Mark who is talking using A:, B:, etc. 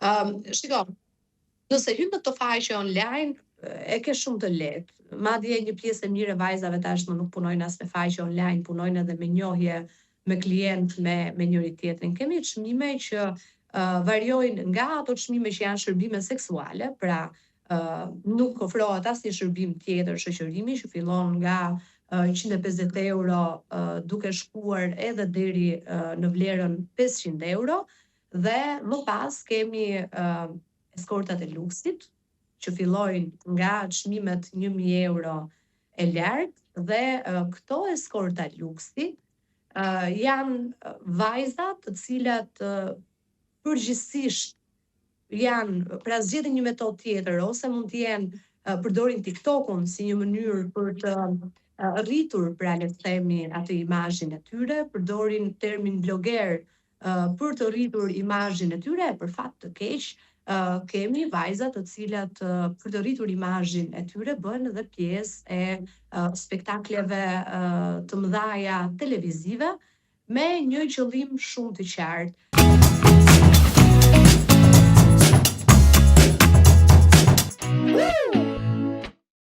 A: Shiko, nëse hyn në këto faqe online, e ke shumë të lehtë. Madje një pjesë e mirë e vajzave tashmë nuk punojnë as me faqe online, punojnë edhe me njohje me klient, me njëri tjetrin. Kemi çmime që variojnë nga ato çmime që janë shërbime seksuale, pra nuk ofrohet asnjë shërbim tjetër shoqërimi që fillon nga 150 euro duke shkuar edhe deri në vlerën 500 euro, dhe më pas kemi eskortat e luksit, që fillojnë nga çmimet 1000 euro e lartë, dhe këto eskorta luksi janë vajza të cilat përgjithsisht janë, pra zgjedhin një metodë tjetër, ose mund të jenë përdorin TikTokun si një mënyrë për të rritur, pra le të themi, atë imazhin e tyre, përdorin termin bloger për të rritur imazhin e tyre. Për fat të keq, kemi vajza të cilat për të rritur imazhin e tyre bëhen edhe pjesë e spektakleve të mëdhaja televizive me një qëllim shumë të qartë.